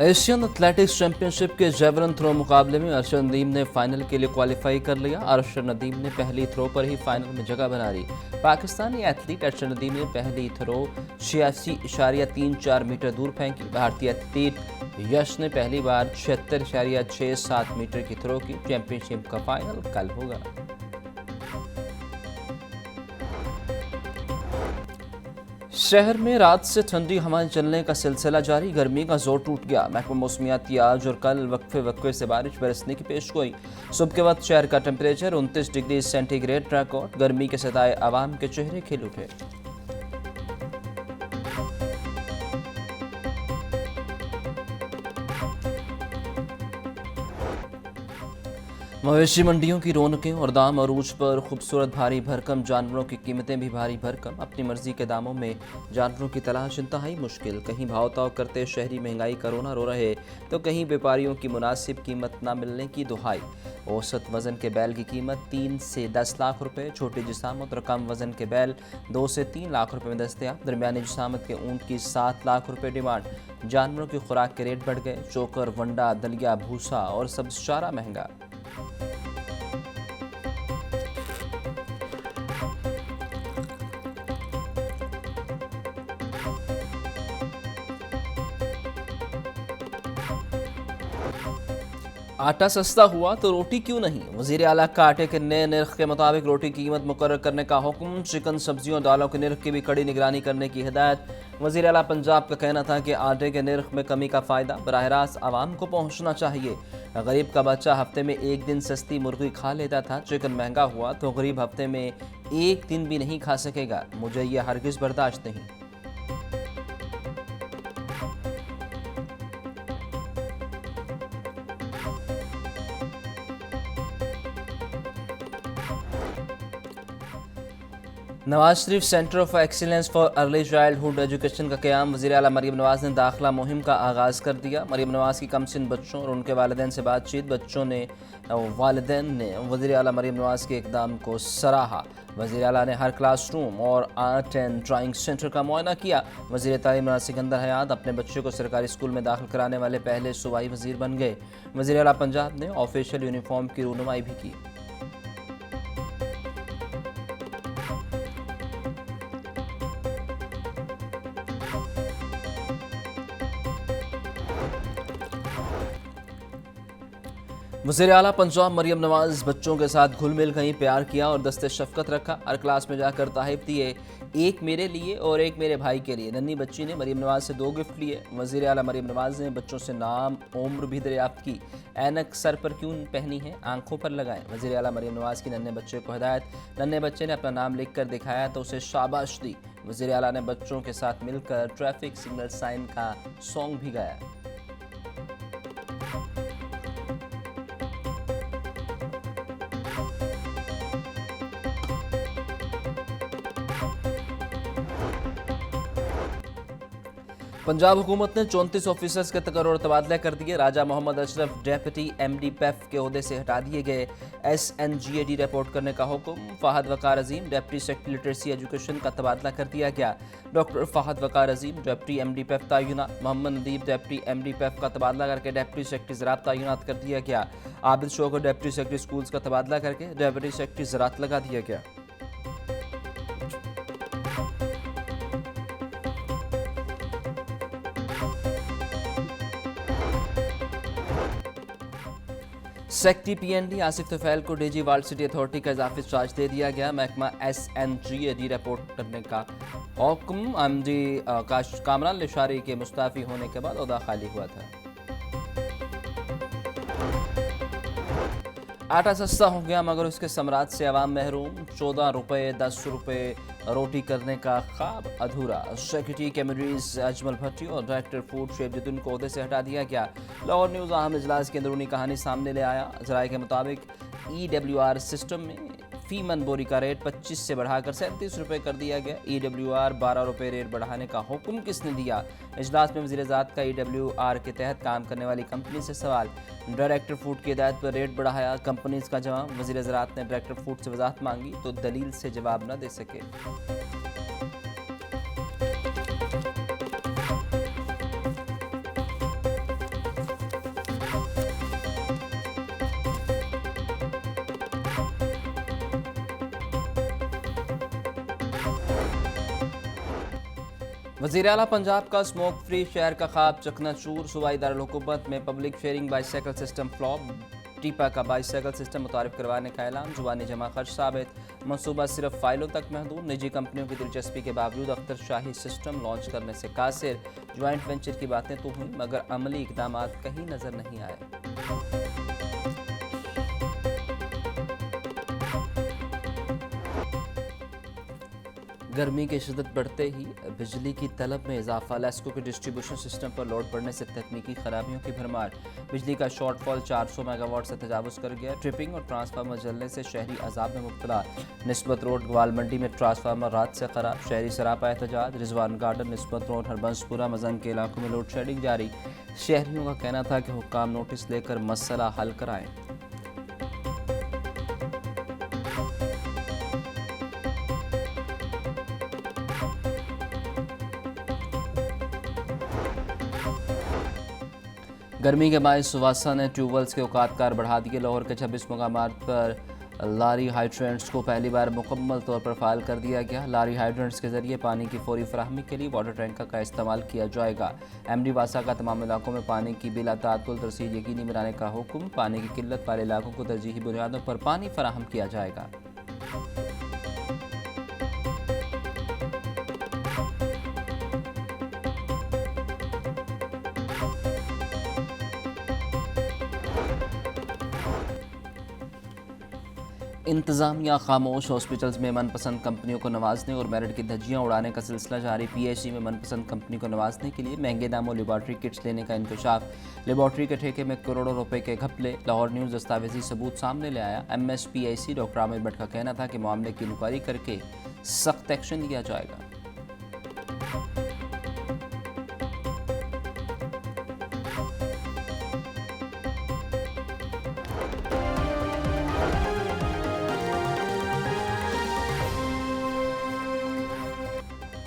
Asian athletics championship के javelin throw मुकाबले में अरशद नदीम ने फाइनल के लिए क्वालिफाई कर लिया। अरशद नदीम ने पहली थ्रो पर ही फाइनल में जगह बना ली। पाकिस्तानी एथलीट अरशद नदीम ने पहली थ्रो 86.34 मीटर दूर फेंकी। भारतीय एथलीट यश ने पहली बार 76.67 मीटर की थ्रो की। चैंपियनशिप का फाइनल कल होगा। शहर में रात से ठंडी हवाएं चलने का सिलसिला जारी। गर्मी का जोर टूट गया। महकमा मौसमियाती आज और कल वक्फे से बारिश बरसने की पेशगोई। सुबह के वक्त शहर का टेम्परेचर 29 डिग्री सेंटीग्रेड रिकॉर्ड। गर्मी के सताए आवाम के चेहरे खिल उठे। मवेशी मंडियों की रौनकें और दाम अरूज पर। खूबसूरत भारी भरकम जानवरों की कीमतें भी भारी भरकम। अपनी मर्जी के दामों में जानवरों की तलाश इंतहाई मुश्किल। कहीं भाव ताव करते शहरी महंगाई का रोना रो रहे, तो कहीं व्यापारियों की मुनासिब कीमत न मिलने की दुहाई। औसत वजन के बैल की कीमत 3 से 10 लाख रुपए। छोटी जिसामत और कम वजन के बैल 2 से 3 लाख रुपए में दस्तयाब। दरमियानी जिसामत के ऊंट की 7 लाख रुपए डिमांड। जानवरों की खुराक के रेट बढ़ गए। चोकर, वंडा, दलिया, भूसा और सब्ज चारा महंगा। आटा सस्ता हुआ तो रोटी क्यों नहीं? वज़ीर आला का आटे के नए निर्ख के मुताबिक रोटी की कीमत मुकर्रर करने का हुक्म। चिकन, सब्जियों और दालों के निर्ख की भी कड़ी निगरानी करने की हिदायत। वज़ीर आला पंजाब का कहना था कि आटे के निर्ख में कमी का फ़ायदा बराह रास्त आवाम को पहुँचना चाहिए। गरीब का बच्चा हफ्ते में एक दिन सस्ती मुर्गी खा लेता था। चिकन महंगा हुआ तो गरीब हफ्ते में एक दिन भी नहीं खा सकेगा। मुझे यह हरगिज़ बर्दाश्त नहीं। Nawaz Sharif centre of excellence for early childhood education का क़याम। वज़ीर आला मरीम नवाज ने दाखिला मुहिम का आगाज़ कर दिया। मरीम नवाज की कमसिन बच्चों और उनके वालिदैन से बातचीत। वालिदैन ने वज़ीर आला मरीम नवाज के इक़दाम को सराहा। वज़ीर आला ने हर क्लासरूम और आर्ट एंड ड्राइंग सेंटर का मुआयना किया। वज़ीर तालीम सिकंदर हयात अपने बच्चे को सरकारी स्कूल में दाखिल कराने वाले पहले सूबाई वज़ीर बन गए। वज़ीर आला पंजाब ने ऑफिशियल यूनिफॉर्म की रूनुमाई भी की। वज़ीर आला पंजाब मरीम नवाज बच्चों के साथ घुल मिल गई, प्यार किया और दस्ते शफ़क़त रखा। हर क्लास में जाकर ताहिफ़ दिए, एक मेरे लिए और एक मेरे भाई के लिए। नन्ही बच्ची ने मरीम नवाज से 2 गिफ्ट लिए। वज़ीर आला मरीम नवाज ने बच्चों से नाम, उम्र भी दरियाफ्त की। ऐनक सर पर क्यों पहनी है, आंखों पर लगाएं। वज़ीर आला मरीम नवाज की नन्हे बच्चे को हिदायत। नन्हे बच्चे ने अपना नाम लिख कर दिखाया तो उसे शाबाश दी। वज़ीर आला ने बच्चों के साथ मिलकर ट्रैफिक सिग्नल साइन का सॉन्ग भी गाया। पंजाब हुकूमत ने 34 ऑफिसर्स के तकर्रुर तबादले कर दिए। Raja Mohammad Ashraf deputy MD PEF के ओहदे से हटा दिए गए। SNGAD रिपोर्ट करने का हुक्म। फ़हद वक़ार अज़ीम डेप्टी सेक्रेटरी लिटरेसी एजुकेशन का तबादला कर दिया गया। डॉक्टर फ़हद वक़ार अज़ीम डेप्टी MD PEF तैनात। मोहम्मद नदीब डेप्टी MD PEF का तबादला करके डेप्टी सेक्रेटरी ज़राअत तैनात कर दिया गया। Abid Shaukat deputy secretary schools का तबादला करके डेप्टी सेक्रेटरी ज़राअत लगा दिया गया। सेक्रेटरी PND आसिफ तुफैल को DG वर्ल्ड सिटी अथॉरिटी का इजाफी चार्ज दे दिया गया। महकमा SNGAD रिपोर्ट करने का हुक्म। MD कामरान लिशारी के मुस्ताफ़ी होने के बाद ओहदा खाली हुआ था। आटा सस्ता हो गया मगर उसके समरात से अवाम महरूम। 14 रुपये 10 रुपये रोटी करने का ख्वाब अधूरा। सेक्रेटरी कैमरीज अजमल भट्टी और डायरेक्टर फूड शेफ जदुन को ओहदे से हटा दिया गया। लाहौर न्यूज़ अहम इजलास की अंदरूनी कहानी सामने ले आया। ज़राए के मुताबिक EWR सिस्टम में फ़ी मन बोरी का रेट 25 से बढ़ाकर 37 रुपये कर दिया गया। EWR 12 रुपये रेट बढ़ाने का हुक्म किसने दिया? इजलास में वज़ीर ज़ात का EWR के तहत काम करने वाली कंपनी से सवाल। डायरेक्टर फूड की हिदायत पर रेट बढ़ाया, कंपनीज का जवाब। वज़ीर ज़राअत ने डायरेक्टर फूड से वजाहत मांगी तो दलील से जवाब न दे सके। वज़ीर आला पंजाब का स्मोक फ्री शहर का ख्वाब चकनाचूर। सूबाई दारुल-हुकूमत में public sharing bicycle system flop. TEPA का बाईसाइकिल सिस्टम मुतारिफ करवाने का ऐलान। जुबानी जमा खर्च साबित। मनसूबा सिर्फ फाइलों तक महदूद। निजी कंपनियों की दिलचस्पी के बावजूद अख्तर शाही सिस्टम लॉन्च करने से कासिर। ज्वाइंट वेंचर की बातें तो हुई मगर अमली इकदाम कहीं नजर नहीं आए। गर्मी की शिद्दत बढ़ते ही बिजली की तलब में इजाफा। लेस्को के डिस्ट्रीब्यूशन सिस्टम पर लोड पड़ने से तकनीकी खराबियों की भरमार। बिजली का शॉर्टफॉल 400 मेगावाट से तजावुज कर गया। ट्रिपिंग और ट्रांसफार्मर जलने से शहरी अजाब में मुब्तला। निस्बत रोड ग्वाल मंडी में ट्रांसफार्मर रात से खराब। शहरी सरापा एहतजाज। रिजवान गार्डन, निस्बत रोड, हरबंसपुरा, मजंग के इलाकों में लोड शेडिंग जारी। शहरियों का कहना था कि हुक्काम नोटिस लेकर मसला हल कराएं। गर्मी के बायस सुवासा ने ट्यूबवेल्स के औकातकार बढ़ा दिए। लाहौर के 26 मकामात पर लारी हाइड्रेंट्स को पहली बार मुकम्मल तौर पर फ़ाइल कर दिया गया। लारी हाइड्रेंट्स के जरिए पानी की फौरी फराहमी के लिए वाटर टैंकर का इस्तेमाल किया जाएगा। एमडी वासा का तमाम इलाकों में पानी की बिला तातुल तरसील यकीनी बनाने का हुक्म। पानी की किल्लत वाले इलाकों को तरजीही बुनियादों पर पानी फराहम किया जाएगा। इंतज़ामिया खामोश। हॉस्पिटल्स में मनपसंद कंपनियों को नवाजने और मेरिट की धज्जियां उड़ाने का सिलसिला जारी। पीएचई में मनपसंद कंपनी को नवाजने के लिए महंगे दामों लेबॉर्ट्री किट्स लेने का इंकशाफ। लेबॉर्ट्री के ठेके में करोड़ों रुपए के घपले। लाहौर न्यूज़ दस्तावेजी सबूत सामने ले आया। MSPIC डॉक्टर आमिर भट्ट का कहना था कि मामले की इंक्वायरी करके सख्त एक्शन लिया जाएगा।